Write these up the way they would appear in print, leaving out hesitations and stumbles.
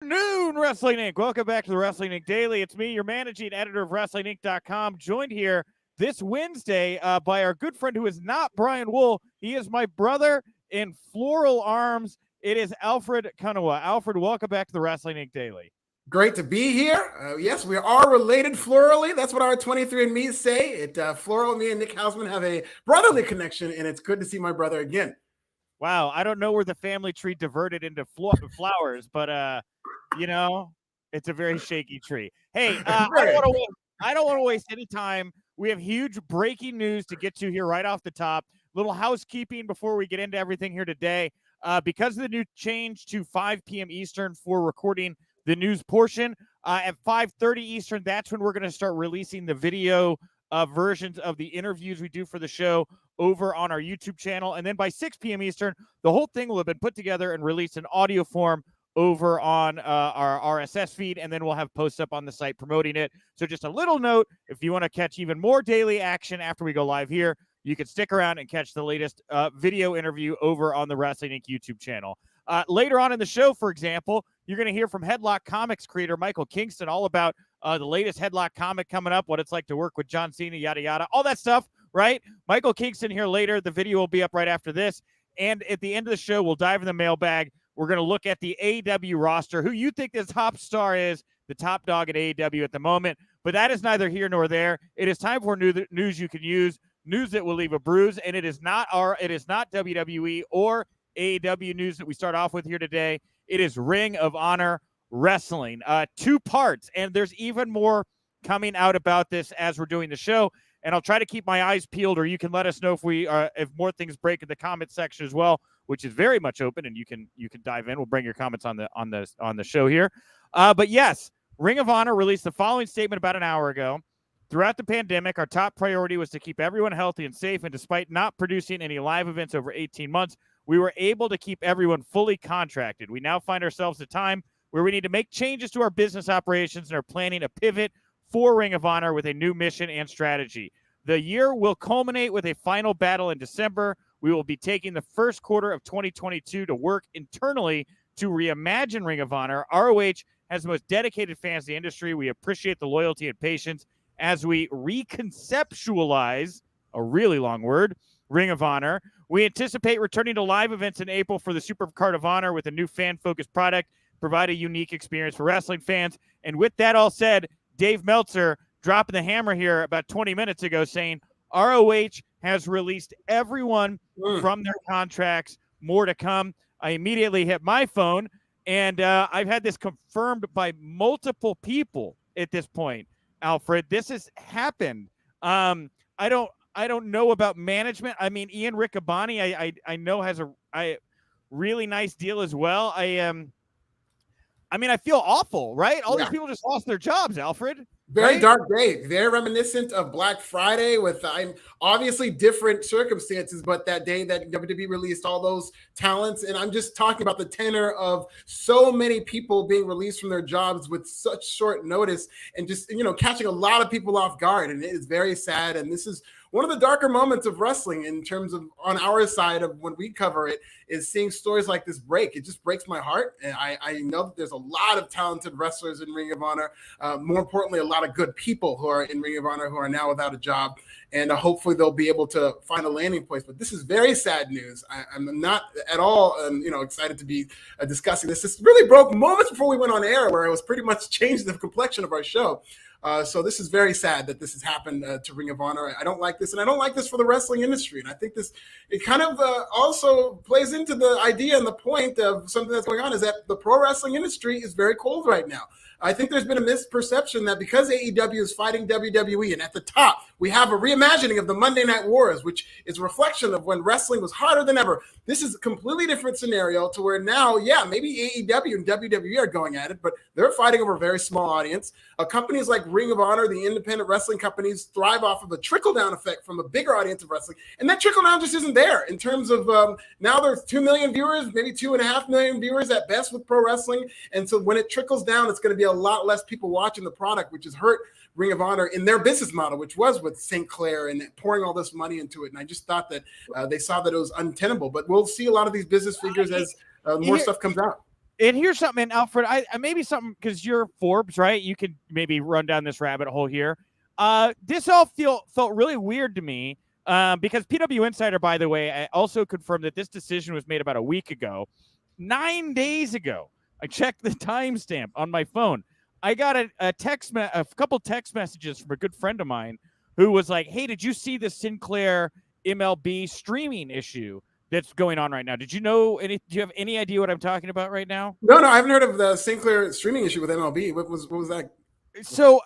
Noon Wrestling Inc. Welcome back to the Wrestling Inc. Daily. It's me, your managing editor of WrestlingInc.com, joined here this Wednesday by our good friend who is not Brian Wool. He is my brother in floral arms. It is Alfred Kunawa. Alfred, welcome back to the Wrestling Inc. Daily. Great to be here. Yes, we are related florally. That's what our 23andMe say. Floral, me and Nick Hausman have a brotherly connection, and it's good to see my brother again. Wow, I don't know where the family tree diverted into flowers, but it's a very shaky tree. Hey, I don't want to waste any time. We have huge breaking news to get to here right off the top. Little housekeeping before we get into everything here today. Because of the new change to 5 p.m. Eastern for recording the news portion, at 5:30 Eastern, that's when we're going to start releasing the video versions of the interviews we do for the show over on our YouTube channel. And then by 6 p.m. Eastern, the whole thing will have been put together and released in audio form over on our RSS feed, and then we'll have posts up on the site promoting it. So just a little note, if you want to catch even more daily action after we go live here, you can stick around and catch the latest video interview over on the Wrestling Inc. YouTube channel. Later on in the show, for example, you're going to hear from Headlock Comics creator Michael Kingston all about the latest Headlock comic coming up, what it's like to work with John Cena, yada, yada, all that stuff, right? Michael Kingston here later. The video will be up right after this. And at the end of the show, we'll dive in the mailbag. We're going to look at the AEW roster, who you think the top star is, the top dog at AEW at the moment. But that is neither here nor there. It is time for news you can use, news that will leave a bruise, and it is not WWE or AEW news that we start off with here today. It is Ring of Honor Wrestling. 2 parts, and there's even more coming out about this as we're doing the show. And I'll try to keep my eyes peeled, or you can let us know if more things break in the comment section as well, which is very much open, and you can dive in. We'll bring your comments on the show here. But yes, Ring of Honor released the following statement about an hour ago. Throughout the pandemic, our top priority was to keep everyone healthy and safe, and despite not producing any live events over 18 months, we were able to keep everyone fully contracted. We now find ourselves at a time where we need to make changes to our business operations and are planning a pivot for Ring of Honor with a new mission and strategy. The year will culminate with a final battle in December. We will be taking the first quarter of 2022 to work internally to reimagine Ring of Honor. ROH has the most dedicated fans in the industry. We appreciate the loyalty and patience as we reconceptualize, a really long word, Ring of Honor. We anticipate returning to live events in April for the Supercard of Honor with a new fan-focused product, provide a unique experience for wrestling fans. And with that all said, Dave Meltzer dropping the hammer here about 20 minutes ago saying ROH has released everyone from their contracts, more to come. I immediately hit my phone, and I've had this confirmed by multiple people at this point, Alfred. This has happened. I don't know about management. I mean, Ian Riccaboni, I know has a really nice deal as well. I mean, I feel awful, right? All these people just lost their jobs, Alfred. Very dark day. Very reminiscent of Black Friday with obviously different circumstances, but that day that WWE released all those talents. And I'm just talking about the tenor of so many people being released from their jobs with such short notice and just, catching a lot of people off guard. And it is very sad. And this is one of the darker moments of wrestling in terms of on our side of when we cover it is seeing stories like this break. It just breaks my heart. And I know that there's a lot of talented wrestlers in Ring of Honor. More importantly, a lot of good people who are in Ring of Honor who are now without a job. And hopefully they'll be able to find a landing place. But this is very sad news. I'm not at all, excited to be discussing this. This really broke moments before we went on air where it was pretty much changed the complexion of our show. So this is very sad that this has happened to Ring of Honor. I don't like this, and I don't like this for the wrestling industry. And I think it kind of also plays into the idea and the point of something that's going on is that the pro wrestling industry is very cold right now. I think there's been a misperception that because AEW is fighting WWE, and at the top, we have a reimagining of the Monday Night Wars, which is a reflection of when wrestling was harder than ever. This is a completely different scenario to where now, maybe AEW and WWE are going at it, but they're fighting over a very small audience. Companies like Ring of Honor, the independent wrestling companies, thrive off of a trickle-down effect from a bigger audience of wrestling, and that trickle-down just isn't there in terms of now there's 2 million viewers, maybe 2.5 million viewers at best with pro wrestling, and so when it trickles down, it's going to be a lot less people watching the product, which has hurt Ring of Honor in their business model, which was with St. Clair and pouring all this money into it. And I just thought that they saw that it was untenable. But we'll see a lot of these business figures as more stuff comes out. And here's something, and Alfred, I maybe something, because you're Forbes, right? You could maybe run down this rabbit hole here. This all felt really weird to me, because PW Insider, by the way, I also confirmed that this decision was made about a week ago. 9 days ago, I checked the timestamp on my phone. I got a couple text messages from a good friend of mine who was like, "Hey, did you see the Sinclair MLB streaming issue that's going on right now? Did you know any? Do you have any idea what I'm talking about right now?" No, I haven't heard of the Sinclair streaming issue with MLB. What was that? So,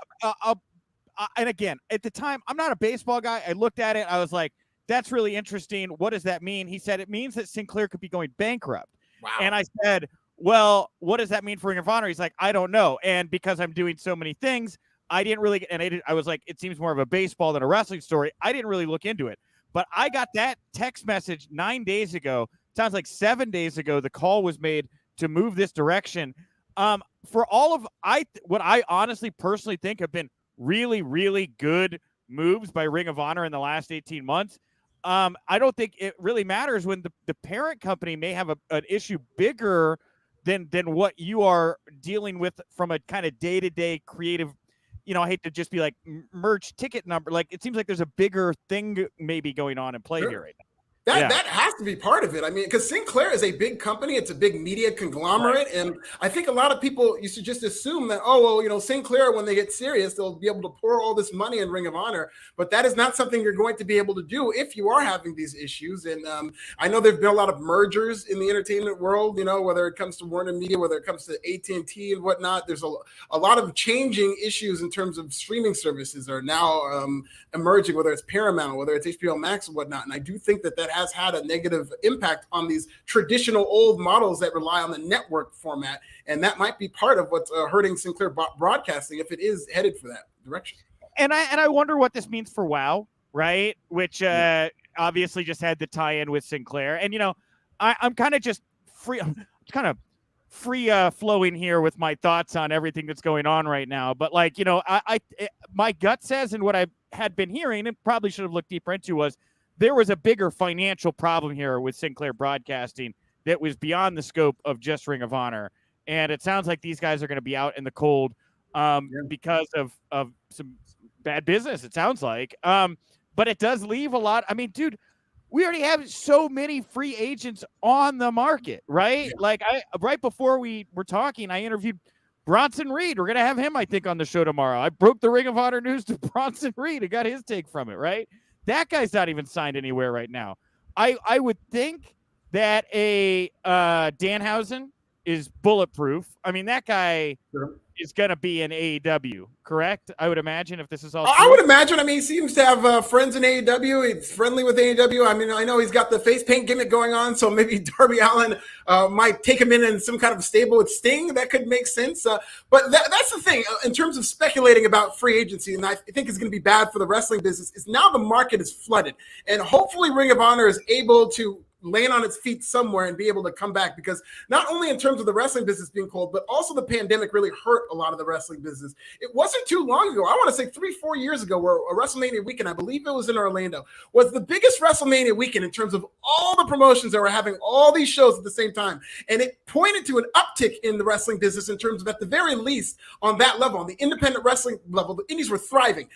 and again, at the time, I'm not a baseball guy. I looked at it. I was like, "That's really interesting. What does that mean?" He said, "It means that Sinclair could be going bankrupt." Wow. And I said, "Well, what does that mean for Ring of Honor?" He's like, "I don't know." And because I'm doing so many things, I didn't really, and I was like, it seems more of a baseball than a wrestling story. I didn't really look into it. But I got that text message 9 days ago. Sounds like 7 days ago, the call was made to move this direction. For all of what I honestly personally think have been really, really good moves by Ring of Honor in the last 18 months, I don't think it really matters when the parent company may have an issue bigger than what you are dealing with from a kind of day-to-day creative. I hate to just be like merch ticket number. Like, it seems like there's a bigger thing maybe going on in play here right now. That has to be part of it. I mean, because Sinclair is a big company. It's a big media conglomerate. Right. And I think a lot of people used to just assume that, Sinclair, when they get serious, they'll be able to pour all this money in Ring of Honor. But that is not something you're going to be able to do if you are having these issues. And I know there've been a lot of mergers in the entertainment world, whether it comes to Warner Media, whether it comes to AT&T and whatnot. There's a lot of changing issues in terms of streaming services are now emerging, whether it's Paramount, whether it's HBO Max and whatnot. And I do think that has had a negative impact on these traditional old models that rely on the network format. And that might be part of what's hurting Sinclair Broadcasting if it is headed for that direction. And I wonder what this means for WoW, right? Which obviously just had the tie-in with Sinclair. And, I'm kind of just free. I'm kind of free flowing here with my thoughts on everything that's going on right now. But my gut says, and what I had been hearing and probably should have looked deeper into, was there was a bigger financial problem here with Sinclair Broadcasting that was beyond the scope of just Ring of Honor. And it sounds like these guys are going to be out in the cold because of some bad business, it sounds like. But it does leave a lot. I mean, dude, we already have so many free agents on the market, right? Yeah. Like, right before we were talking, I interviewed Bronson Reed. We're going to have him, I think, on the show tomorrow. I broke the Ring of Honor news to Bronson Reed and got his take from it, right? That guy's not even signed anywhere right now. I would think that a Danhausen is bulletproof. I mean, that guy is going to be in AEW, correct? I would imagine, if this is all true. I would imagine. I mean, he seems to have friends in AEW. He's friendly with AEW. I mean, I know he's got the face paint gimmick going on, so maybe Darby Allin might take him in some kind of stable with Sting. That could make sense. But that's the thing. In terms of speculating about free agency, and I think it's going to be bad for the wrestling business, is now the market is flooded. And hopefully Ring of Honor is able to land on its feet somewhere and be able to come back, because not only in terms of the wrestling business being cold, but also the pandemic really hurt a lot of the wrestling business. It wasn't too long ago, I want to say 3-4 years ago, where a WrestleMania weekend, I believe it was in Orlando, was the biggest WrestleMania weekend in terms of all the promotions that were having all these shows at the same time. And it pointed to an uptick in the wrestling business in terms of, at the very least, on that level, on the independent wrestling level, the indies were thriving.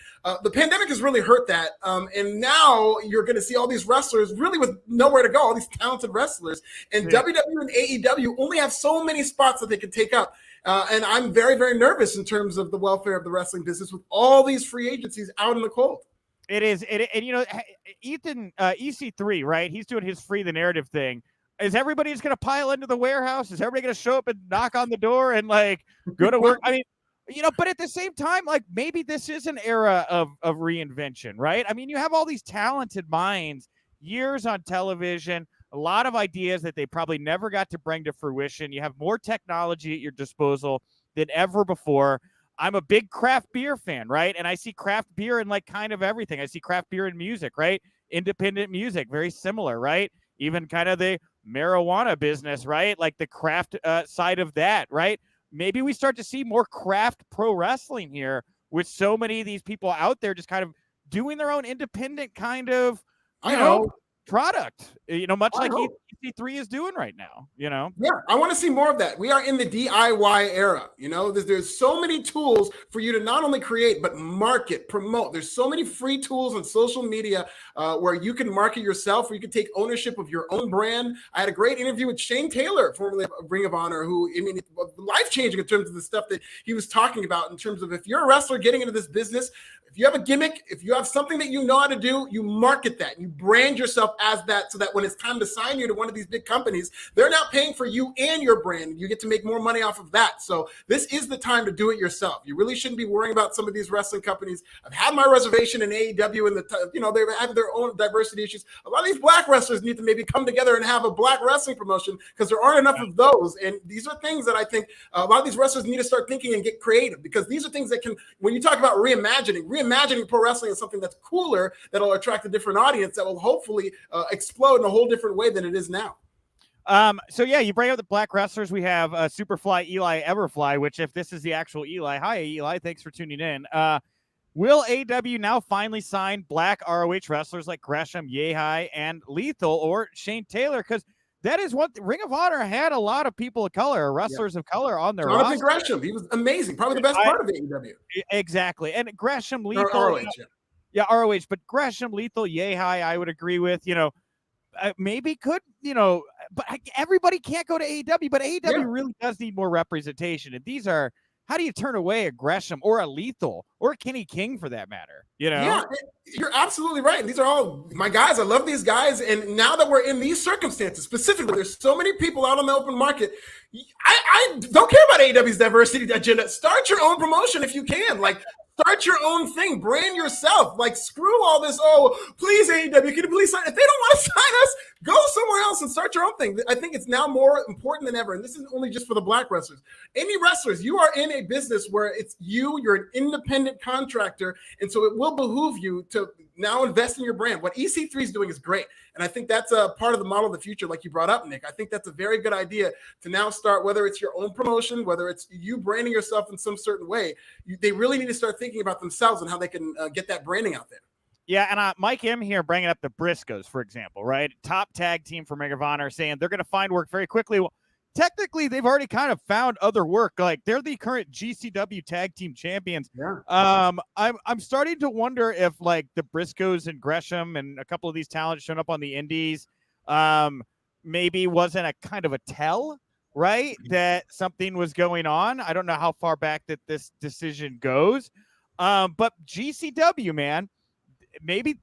The pandemic has really hurt that. And now you're going to see all these wrestlers really with nowhere to go, all these talented wrestlers, and WWE and AEW only have so many spots that they can take up. And I'm very, very nervous in terms of the welfare of the wrestling business with all these free agencies out in the cold. It is. And, Ethan, EC3, right? He's doing his free the narrative thing. Is everybody just going to pile into the warehouse? Is everybody going to show up and knock on the door and go to work? I mean, but at the same time, maybe this is an era of reinvention, right? I mean, you have all these talented minds, years on television, a lot of ideas that they probably never got to bring to fruition. You have more technology at your disposal than ever before. I'm a big craft beer fan, right? And I see craft beer in kind of everything. I see craft beer in music, right? Independent music, very similar, right? Even kind of the marijuana business, right? Like the craft side of that, right? Maybe we start to see more craft pro wrestling here, with so many of these people out there just kind of doing their own independent kind of, product, much like EC3 is doing right now, Yeah, I want to see more of that. We are in the DIY era. There's so many tools for you to not only create, but market, promote. There's so many free tools on social media where you can market yourself, where you can take ownership of your own brand. I had a great interview with Shane Taylor, formerly of Ring of Honor, who, life-changing in terms of the stuff that he was talking about, in terms of if you're a wrestler getting into this business, if you have a gimmick, if you have something that you know how to do, you market that. You brand yourself as that, so that when it's time to sign you to one of these big companies, they're now paying for you and your brand. You get to make more money off of that. So this is the time to do it yourself. You really shouldn't be worrying about some of these wrestling companies. I've had my reservation in AEW, and they have their own diversity issues. A lot of these black wrestlers need to maybe come together and have a black wrestling promotion, because there aren't enough of those. And these are things that I think a lot of these wrestlers need to start thinking and get creative, because these are things that can, when you talk about reimagining pro wrestling is something that's cooler, that'll attract a different audience, that will hopefully explode in a whole different way than it is now. So yeah, you bring up the black wrestlers. We have Superfly Eli Everfly, which, if this is the actual Eli, hi Eli, thanks for tuning in. Will AEW now finally sign black ROH wrestlers like Gresham, Yehai, and Lethal, or Shane Taylor? Because that is what Ring of Honor had, a lot of people of color, wrestlers of color on their roster. Gresham, he was amazing, probably the best part of AEW. Exactly, and Gresham, Lethal, ROH, ROH, but Gresham, Lethal, Yehai, I would agree with. Maybe could, but everybody can't go to AEW, but AEW really does need more representation. And these are, how do you turn away a Gresham or a Lethal or a Kenny King for that matter? Yeah, you're absolutely right. And these are all my guys. I love these guys. And now that we're in these circumstances, specifically, there's so many people out on the open market. I don't care about AEW's diversity agenda. Start your own promotion if you can. Start your own thing. Brand yourself. Screw all this. Oh, please, AEW, can you please sign? If they don't want to sign us, go somewhere else and start your own thing. I think it's now more important than ever. And this isn't only just for the black wrestlers. Any wrestlers, you are in a business where it's you're an independent contractor. And so it will behoove you to now invest in your brand. What EC3 is doing is great. And I think that's a part of the model of the future, like you brought up, Nick. I think that's a very good idea to now start, whether it's your own promotion, whether it's you branding yourself in some certain way. They really need to start thinking about themselves and how they can get that branding out there. Yeah, and Mike M here bringing up the Briscoes, for example, right? Top tag team for Megavon, saying they're going to find work very quickly. Well, technically, they've already kind of found other work. They're the current GCW tag team champions. Yeah. I'm starting to wonder if the Briscoes and Gresham and a couple of these talents showing up on the indies maybe wasn't a kind of a tell, right? That something was going on. I don't know how far back that this decision goes. But GCW, man, maybe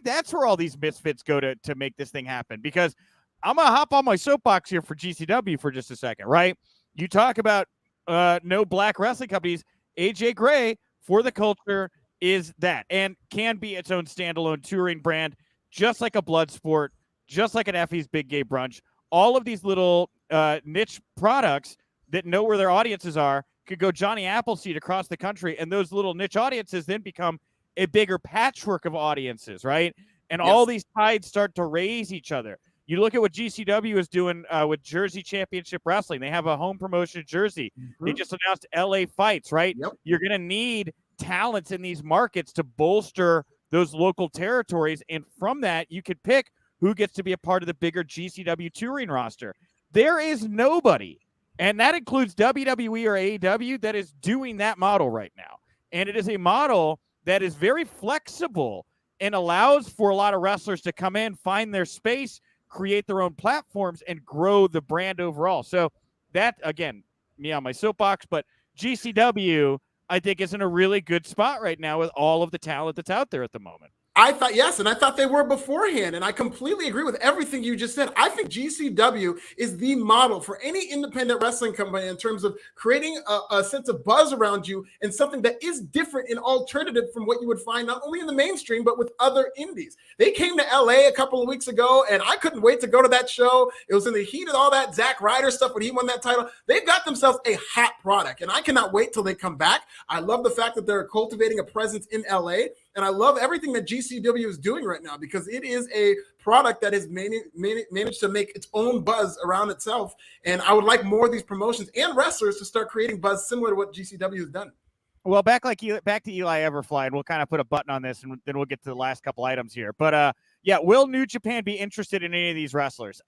that's where all these misfits go to make this thing happen, because I'm going to hop on my soapbox here for GCW for just a second, right? You talk about no black wrestling companies. AJ Gray, for the culture, is that, and can be its own standalone touring brand, just like a Bloodsport, just like an Effie's Big Gay Brunch. All of these little niche products that know where their audiences are could go Johnny Appleseed across the country, and those little niche audiences then become a bigger patchwork of audiences, right? And all these tides start to raise each other. You look at what GCW is doing with Jersey Championship Wrestling. They have a home promotion jersey. Mm-hmm. They just announced LA Fights, right? Yep. You're going to need talents in these markets to bolster those local territories. And from that, you could pick who gets to be a part of the bigger GCW touring roster. There is nobody, and that includes WWE or AEW, that is doing that model right now. And it is a model that is very flexible and allows for a lot of wrestlers to come in, find their space, create their own platforms, and grow the brand overall. So that, again, me on my soapbox, but GCW, I think, is in a really good spot right now with all of the talent that's out there at the moment. I thought, yes, and I thought they were beforehand, and I completely agree with everything you just said. I think GCW is the model for any independent wrestling company in terms of creating a sense of buzz around you and something that is different and alternative from what you would find not only in the mainstream, but with other indies. They came to LA a couple of weeks ago, and I couldn't wait to go to that show. It was in the heat of all that Zack Ryder stuff when he won that title. They've got themselves a hot product, and I cannot wait till they come back. I love the fact that they're cultivating a presence in LA. And I love everything that GCW is doing right now, because it is a product that has managed to make its own buzz around itself. And I would like more of these promotions and wrestlers to start creating buzz similar to what GCW has done. Well, back to Eli Everfly, and we'll kind of put a button on this, and then we'll get to the last couple items here. But Yeah, will New Japan be interested in any of these wrestlers?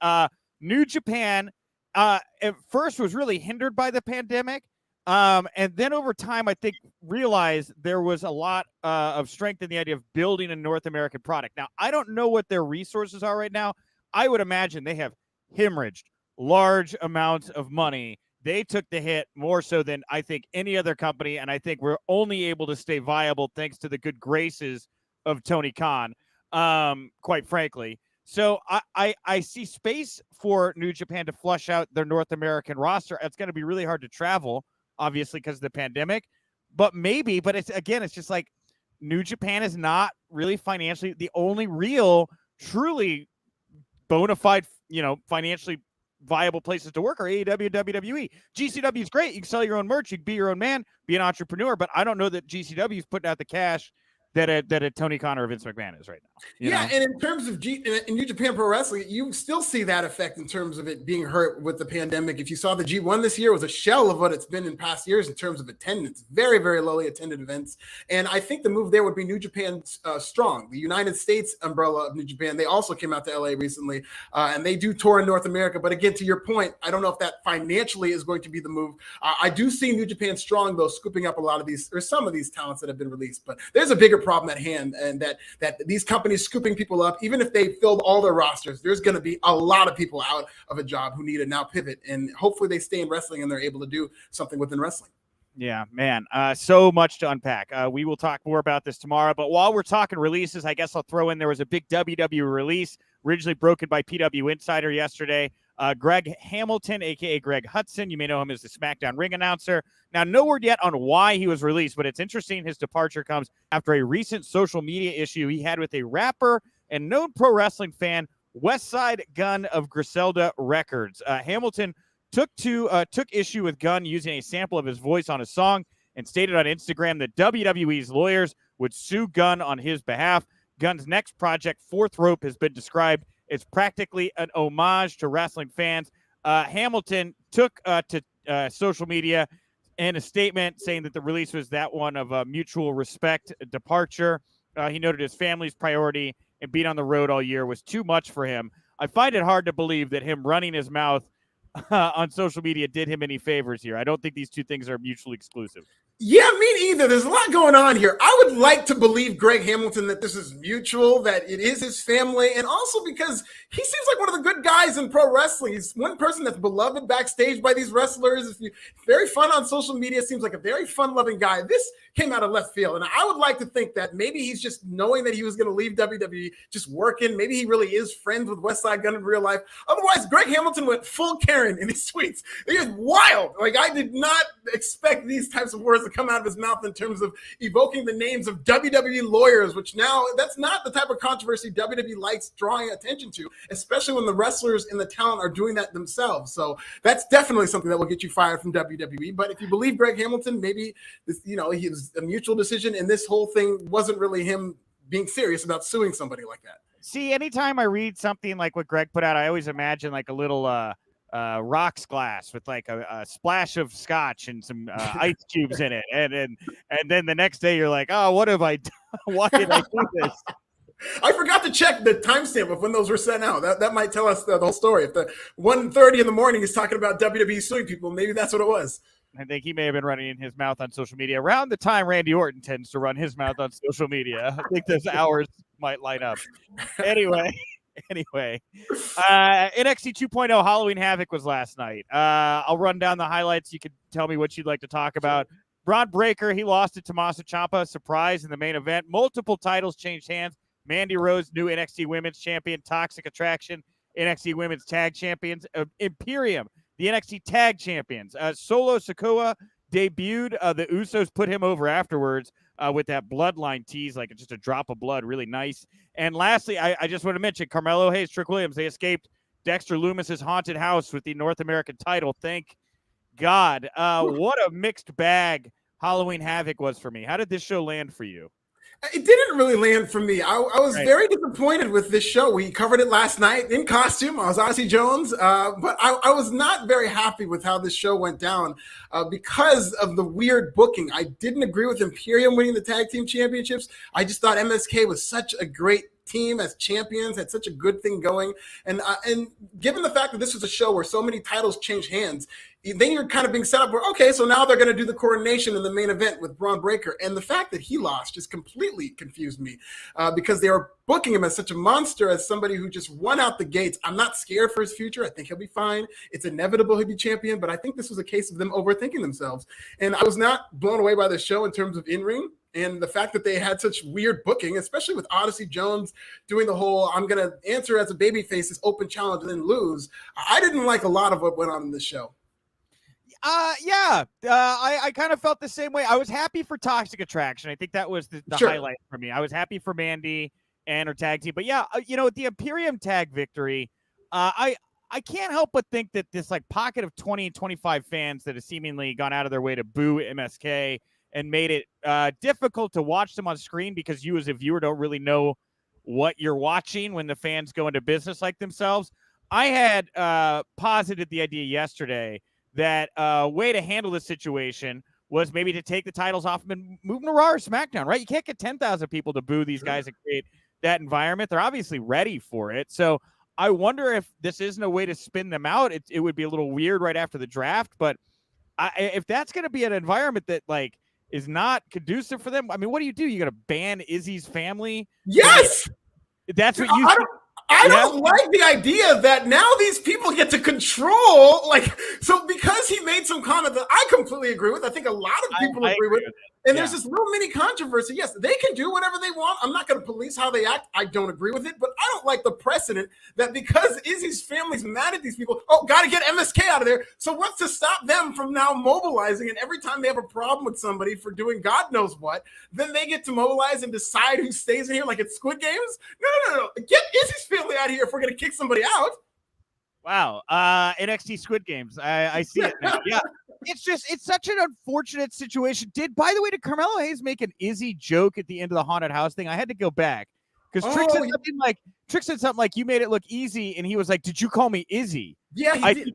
New Japan at first was really hindered by the pandemic. And then over time, I think realized there was a lot of strength in the idea of building a North American product. Now, I don't know what their resources are right now. I would imagine they have hemorrhaged large amounts of money. They took the hit more so than I think any other company, and I think we're only able to stay viable thanks to the good graces of Tony Khan, quite frankly. So I see space for New Japan to flush out their North American roster. It's going to be really hard to travel, obviously, because of the pandemic. But maybe, but it's just like New Japan is not really financially the only real, truly bona fide, financially viable places to work are AEW, WWE. GCW is great. You can sell your own merch. You can be your own man, be an entrepreneur. But I don't know that GCW is putting out the cash that a Tony Khan or Vince McMahon is right now. Yeah, and in terms of in New Japan Pro Wrestling, you still see that effect in terms of it being hurt with the pandemic. If you saw the G1 this year, it was a shell of what it's been in past years in terms of attendance. Very, very lowly attended events. And I think the move there would be New Japan Strong, the United States umbrella of New Japan. They also came out to LA recently, and they do tour in North America. But again, to your point, I don't know if that financially is going to be the move. I do see New Japan Strong, though, scooping up a lot of these, or some of these talents that have been released. But there's a bigger problem at hand, and that these companies scooping people up, even if they filled all their rosters, there's going to be a lot of people out of a job who need to now pivot, and hopefully they stay in wrestling and they're able to do something within wrestling. Yeah, man, so much to unpack. We will talk more about this tomorrow, but while we're talking releases, I guess I'll throw in there was a big WWE release originally broken by PW Insider yesterday. Greg Hamilton, a.k.a. Greg Hudson. You may know him as the SmackDown ring announcer. Now, no word yet on why he was released, but it's interesting his departure comes after a recent social media issue he had with a rapper and known pro wrestling fan, Westside Gunn of Griselda Records. Hamilton took issue with Gunn using a sample of his voice on a song and stated on Instagram that WWE's lawyers would sue Gunn on his behalf. Gunn's next project, Fourth Rope, has been described as practically an homage to wrestling fans. Hamilton took to social media in a statement saying that the release was that one of a mutual respect departure. He noted his family's priority and being on the road all year was too much for him. I find it hard to believe that him running his mouth on social media did him any favors here. I don't think these two things are mutually exclusive. Yeah, me neither. There's a lot going on here. I would like to believe Greg Hamilton that this is mutual, that it is his family, and also because he seems like one of the good guys in pro wrestling. He's one person that's beloved backstage by these wrestlers. Very fun on social media, seems like a very fun-loving guy. This came out of left field, and I would like to think that maybe he's just knowing that he was going to leave WWE, just working. Maybe he really is friends with Westside Gunn in real life. Otherwise, Greg Hamilton went full Karen in his tweets. It is wild. Like, I did not expect these types of words to come out of his mouth in terms of evoking the names of WWE lawyers, which now that's not the type of controversy WWE likes drawing attention to, especially when the wrestlers and the talent are doing that themselves. So that's definitely something that will get you fired from WWE. But if you believe Greg Hamilton, maybe this, he was a mutual decision, and this whole thing wasn't really him being serious about suing somebody like that. See, anytime I read something like what Greg put out, I always imagine like a little rocks glass with like a splash of scotch and some ice cubes in it, and then the next day you're like, oh, what have I done? Why did I do this? I forgot to check the timestamp of when those were sent out. That might tell us the whole story. If the 1:30 in the morning is talking about WWE suing people, maybe that's what it was. I think he may have been running his mouth on social media around the time Randy Orton tends to run his mouth on social media. I think those hours might line up. Anyway, NXT 2.0 Halloween Havoc was last night. I'll run down the highlights. You can tell me what you'd like to talk about. Braun Breaker, he lost to Tommaso Ciampa, surprise in the main event. Multiple titles changed hands. Mandy Rose, new NXT Women's Champion. Toxic Attraction, NXT Women's Tag Champions. Imperium, the NXT Tag Champions. Solo Sikoa debuted. The Usos put him over afterwards with that bloodline tease, like just a drop of blood, really nice. And lastly, I just want to mention Carmelo Hayes, Trick Williams. They escaped Dexter Loomis's haunted house with the North American title. Thank God. What a mixed bag Halloween Havoc was for me. How did this show land for you? It didn't really land for me. I was very disappointed with this show. We covered it last night in costume. I was Odyssey Jones, but I was not very happy with how this show went down because of the weird booking. I didn't agree with Imperium winning the tag team championships. I just thought MSK was such a great team as champions, had such a good thing going. And given the fact that this was a show where so many titles change hands, then you're kind of being set up where, okay, so now they're going to do the coronation in the main event with Braun Breaker. And the fact that he lost just completely confused me because they were booking him as such a monster, as somebody who just won out the gates. I'm not scared for his future. I think he'll be fine. It's inevitable he'll be champion, but I think this was a case of them overthinking themselves. And I was not blown away by the show in terms of in-ring. And the fact that they had such weird booking, especially with Odyssey Jones doing the whole, I'm going to answer as a babyface, this open challenge and then lose. I didn't like a lot of what went on in this show. I kind of felt the same way. I was happy for Toxic Attraction. I think that was the Sure. highlight for me. I was happy for Mandy and her tag team. But yeah, the Imperium tag victory, I can't help but think that this like pocket of 20 and 25 fans that have seemingly gone out of their way to boo MSK and made it difficult to watch them on screen because you as a viewer don't really know what you're watching when the fans go into business like themselves. I had posited the idea yesterday that way to handle this situation was maybe to take the titles off them and move them to Raw or SmackDown, right? You can't get 10,000 people to boo these guys and create that environment. They're obviously ready for it. So I wonder if this isn't a way to spin them out. It would be a little weird right after the draft, but if that's going to be an environment that like is not conducive for them, I mean, what do? You're going to ban Izzy's family? Yes! That's what you think. I don't like the idea that now these people get to control, so because he made some comment that I completely agree with, I think a lot of people agree with, and there's this little mini controversy. Yes, they can do whatever they want. I'm not going to police how they act. I don't agree with it, but I don't like the precedent that because Izzy's family's mad at these people, got to get MSK out of there. So what's to stop them from now mobilizing? And every time they have a problem with somebody for doing God knows what, then they get to mobilize and decide who stays in here like it's Squid Games? No. Get Izzy's family out of here if we're going to kick somebody out. Wow. NXT Squid Games. I see it now. Yeah. It's such an unfortunate situation. By the way, did Carmelo Hayes make an Izzy joke at the end of the haunted house thing? I had to go back because Trick said something like, you made it look easy. And he was like, did you call me Izzy? Yeah, he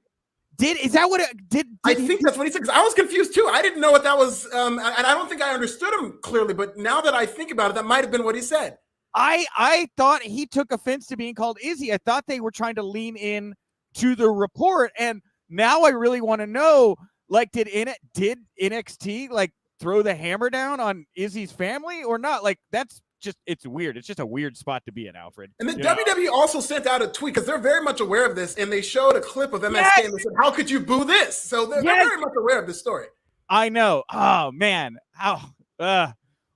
did. Is that what it did? I think that's what he said. Because I was confused too. I didn't know what that was. And I don't think I understood him clearly, but now that I think about it, that might've been what he said. I thought he took offense to being called Izzy. I thought they were trying to lean in to the report. And now I really want to know, like, did NXT like throw the hammer down on Izzy's family or not? Like, it's weird. It's just a weird spot to be in, Alfred. And then WWE also sent out a tweet because they're very much aware of this, and they showed a clip of MSK and they said, how could you boo this? So they're very much aware of this story. I know. Oh, man.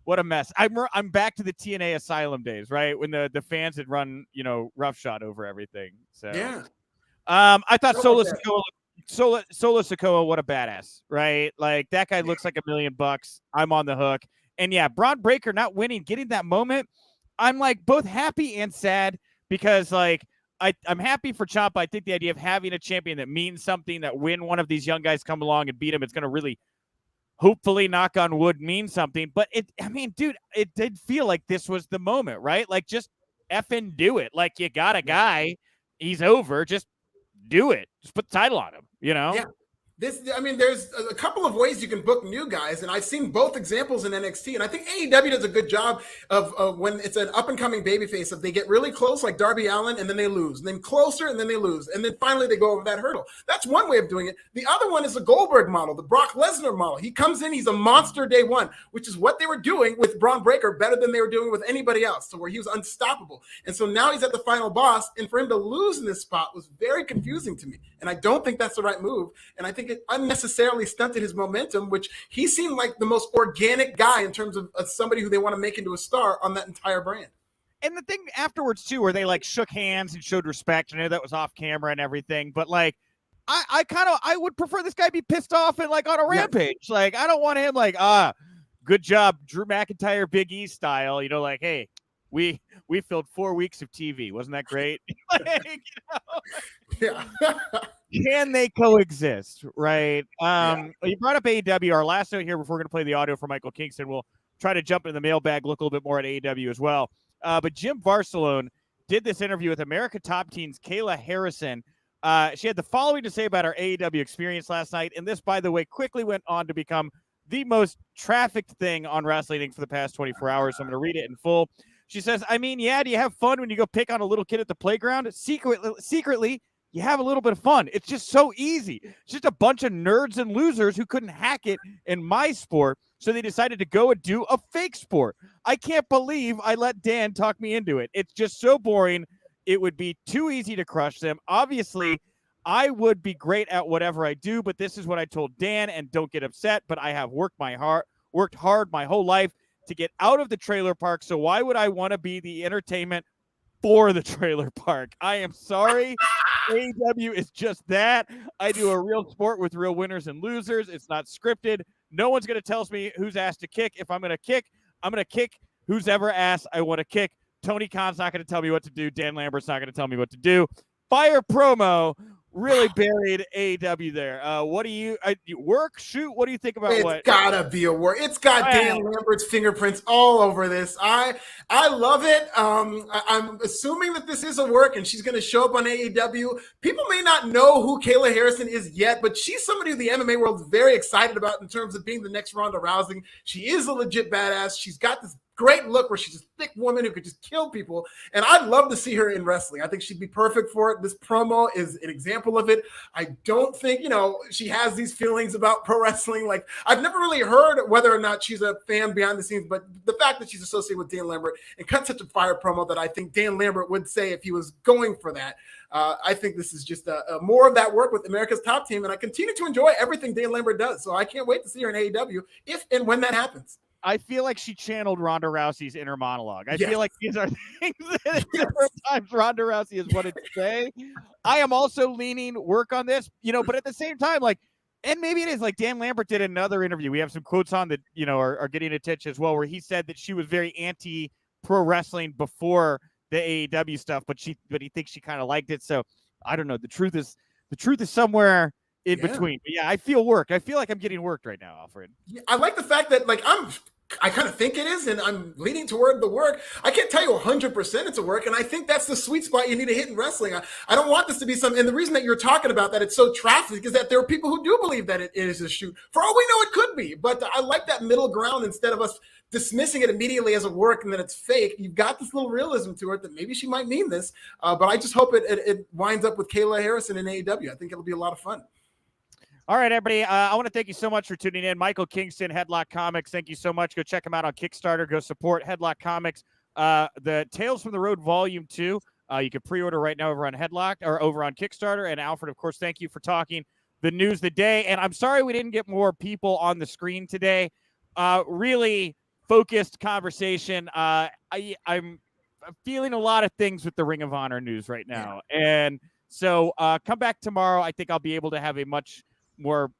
What a mess. I'm back to the TNA Asylum days, right? When the fans had run, roughshod over everything. So yeah. I thought Solo Sikoa, what a badass, right? Like that guy looks like $1 million. I'm on the hook. And yeah, Braun Breaker not winning, getting that moment. I'm like both happy and sad because like I'm happy for Ciampa. I think the idea of having a champion that means something, that when one of these young guys come along and beat him, it's going to really, hopefully, knock on wood, mean something. But it did feel like this was the moment, right? Like just effing do it. Like you got a guy, he's over, just do it. Just put the title on him, Yeah. There's a couple of ways you can book new guys, and I've seen both examples in NXT, and I think AEW does a good job of when it's an up-and-coming babyface, if they get really close, like Darby Allin, and then they lose, and then closer, and then they lose, and then finally they go over that hurdle. That's one way of doing it. The other one is the Goldberg model, the Brock Lesnar model. He comes in, he's a monster day one, which is what they were doing with Braun Breaker, better than they were doing with anybody else, so where he was unstoppable. And so now he's at the final boss, and for him to lose in this spot was very confusing to me, and I don't think that's the right move, and I think it unnecessarily stunted his momentum, which he seemed like the most organic guy in terms of somebody who they want to make into a star on that entire brand. And the thing afterwards too, where they like shook hands and showed respect, I know that was off camera and everything, but like I would prefer this guy be pissed off and like on a rampage. Like I don't want him like, good job, Drew McIntyre, Big E style, like, hey, we filled 4 weeks of TV. Wasn't that great? Yeah. Can they coexist, right? You brought up AEW. Our last note here before we're going to play the audio for Michael Kingston. We'll try to jump into the mailbag, look a little bit more at AEW as well. But Jim Barcelone did this interview with America Top Team's Kayla Harrison. She had the following to say about our AEW experience last night. And this, by the way, quickly went on to become the most trafficked thing on Wrestling Inc. for the past 24 hours. So I'm going to read it in full. She says, I mean, yeah, do you have fun when you go pick on a little kid at the playground? Secretly, you have a little bit of fun. It's just so easy. It's just a bunch of nerds and losers who couldn't hack it in my sport, so they decided to go and do a fake sport. I can't believe I let Dan talk me into it. It's just so boring. It would be too easy to crush them. Obviously, I would be great at whatever I do, but this is what I told Dan, and don't get upset, but I have worked hard my whole life to get out of the trailer park, so why would I want to be the entertainment for the trailer park? I am sorry. AEW is just that. I do a real sport with real winners and losers. It's not scripted. No one's going to tell me whose ass to kick. If I'm going to kick, I'm going to kick whose ever ass I want to kick. Tony Khan's not going to tell me what to do. Dan Lambert's not going to tell me what to do. Fire promo. Really buried AEW there. What do you work? Shoot. What do you think about it's what? It's gotta be a work. It's got Dan Lambert's fingerprints all over this. I love it. I'm assuming that this is a work, and she's going to show up on AEW. People may not know who Kayla Harrison is yet, but she's somebody who the MMA world is very excited about in terms of being the next Ronda Rousey. She is a legit badass. She's got this great look where she's a thick woman who could just kill people. And I'd love to see her in wrestling. I think she'd be perfect for it. This promo is an example of it. I don't think, she has these feelings about pro wrestling. Like, I've never really heard whether or not she's a fan behind the scenes, but the fact that she's associated with Dan Lambert and cut such a fire promo that I think Dan Lambert would say if he was going for that. I think this is just a more of that work with America's Top Team. And I continue to enjoy everything Dan Lambert does. So I can't wait to see her in AEW if and when that happens. I feel like she channeled Ronda Rousey's inner monologue. I feel like these are things that different times Ronda Rousey is wanted to say. I am also leaning work on this, but at the same time, and maybe it is like Dan Lambert did another interview. We have some quotes on that, are getting attention as well, where he said that she was very anti pro wrestling before the AEW stuff, but he thinks she kind of liked it. So I don't know. The truth is somewhere in between. But I feel work. I feel like I'm getting worked right now, Alfred. I like the fact that I kind of think it is, and I'm leaning toward the work. I can't tell you 100% it's a work, and I think that's the sweet spot you need to hit in wrestling. I don't want this to be and the reason that you're talking about that it's so trafficked is that there are people who do believe that it is a shoot. For all we know, it could be, but I like that middle ground instead of us dismissing it immediately as a work and then it's fake. You've got this little realism to it that maybe she might mean this, but I just hope it winds up with Kayla Harrison in AEW. I think it'll be a lot of fun. All right, everybody. I want to thank you so much for tuning in. Michael Kingston, Headlock Comics. Thank you so much. Go check him out on Kickstarter. Go support Headlock Comics. The Tales from the Road Volume 2. You can pre-order right now over on Headlock or over on Kickstarter. And Alfred, of course, thank you for talking the news of the day. And I'm sorry we didn't get more people on the screen today. Really focused conversation. I'm feeling a lot of things with the Ring of Honor news right now. And so come back tomorrow. I think I'll be able to have a much more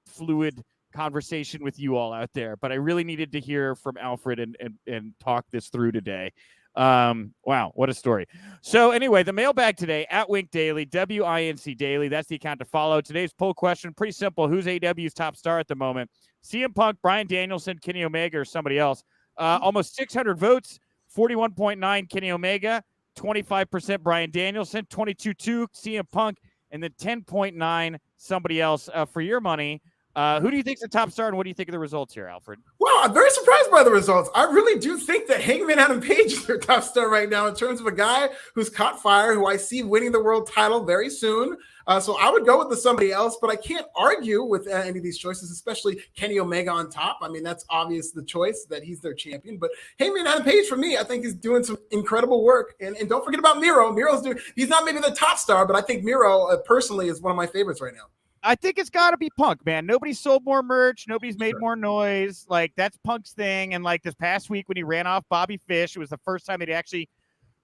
fluid conversation with you all out there, but I really needed to hear from Alfred and talk this through today. Wow, what a story. So anyway, the mailbag today at WInc Daily, WINC Daily. That's the account to follow. Today's poll question, pretty simple. Who's AEW's top star at the moment? CM Punk, Bryan Danielson, Kenny Omega, or somebody else? Almost 600 votes, 41.9 Kenny Omega, 25% Bryan Danielson, 22.2 CM Punk, and then 10.9 somebody else. For your money, who do you think is the top star, and what do you think of the results here, Alfred? Well, I'm very surprised by the results. I really do think that Hangman Adam Page is their top star right now in terms of a guy who's caught fire, who I see winning the world title very soon. So I would go with somebody else, but I can't argue with any of these choices, especially Kenny Omega on top. I mean, that's obvious, the choice that he's their champion. But Hangman Adam Page, for me, I think he's doing some incredible work. And don't forget about Miro. He's not maybe the top star, but I think Miro personally is one of my favorites right now. I think it's got to be Punk, man. Nobody's sold more merch. Nobody's made more noise. That's Punk's thing. And this past week when he ran off Bobby Fish, it was the first time that he actually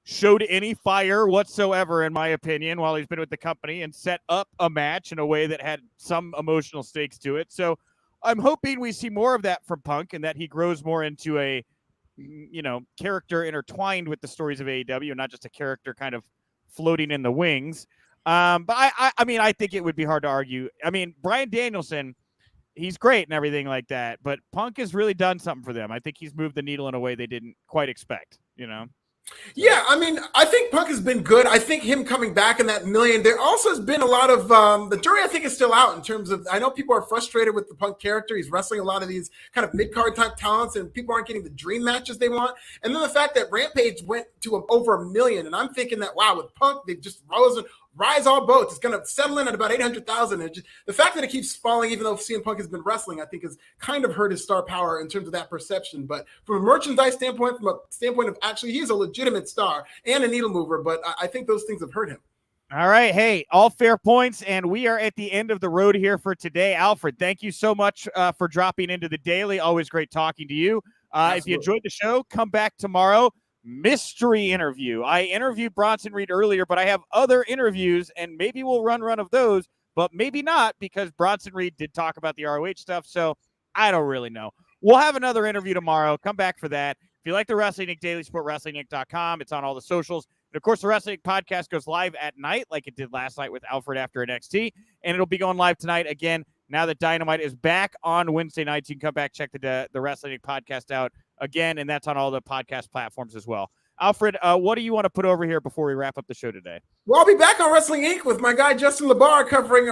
showed any fire whatsoever, in my opinion, while he's been with the company, and set up a match in a way that had some emotional stakes to it. So I'm hoping we see more of that from Punk and that he grows more into a, character intertwined with the stories of AEW and not just a character kind of floating in the wings. But I think it would be hard to argue. I mean, Bryan Danielson, he's great and everything like that, but Punk has really done something for them. I think he's moved the needle in a way they didn't quite expect, Yeah, I mean, I think Punk has been good. I think him coming back in that million, there also has been a lot of the jury, I think, is still out in terms of, I know people are frustrated with the Punk character. He's wrestling a lot of these kind of mid-card type talents, and people aren't getting the dream matches they want. And then the fact that Rampage went to over 1 million, and I'm thinking that, wow, with Punk, they just rise all boats. It's going to settle in at about 800,000. And the fact that it keeps falling, even though CM Punk has been wrestling, I think has kind of hurt his star power in terms of that perception. But from a merchandise standpoint, from a standpoint of actually, he's a legitimate star and a needle mover. But I think those things have hurt him. All right. Hey, all fair points. And we are at the end of the road here for today. Alfred, thank you so much for dropping into the daily. Always great talking to you. If you enjoyed the show, come back tomorrow. Mystery interview. I interviewed Bronson Reed earlier, but I have other interviews, and maybe we'll run of those, but maybe not, because Bronson Reed did talk about the ROH stuff, so I don't really know. We'll have another interview tomorrow. Come back for that. If you like the Wrestling Inc. Daily, support WrestlingInc.com. It's on all the socials. And, of course, the Wrestling Inc. podcast goes live at night like it did last night with Alfred after NXT, and it'll be going live tonight again. Now that Dynamite is back on Wednesday nights, you can come back, check the Wrestling Inc. podcast out again, and that's on all the podcast platforms as well. Alfred, what do you want to put over here before we wrap up the show today? Well, I'll be back on Wrestling Inc. with my guy Justin LeBar covering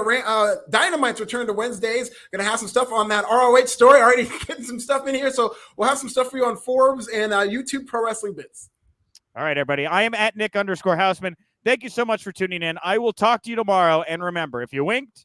Dynamite's return to Wednesdays. Going to have some stuff on that ROH story. Already getting some stuff in here, so we'll have some stuff for you on Forbes and YouTube Pro Wrestling Bits. All right, everybody. I am at Nick_Hausman. Thank you so much for tuning in. I will talk to you tomorrow. And remember, if you winked,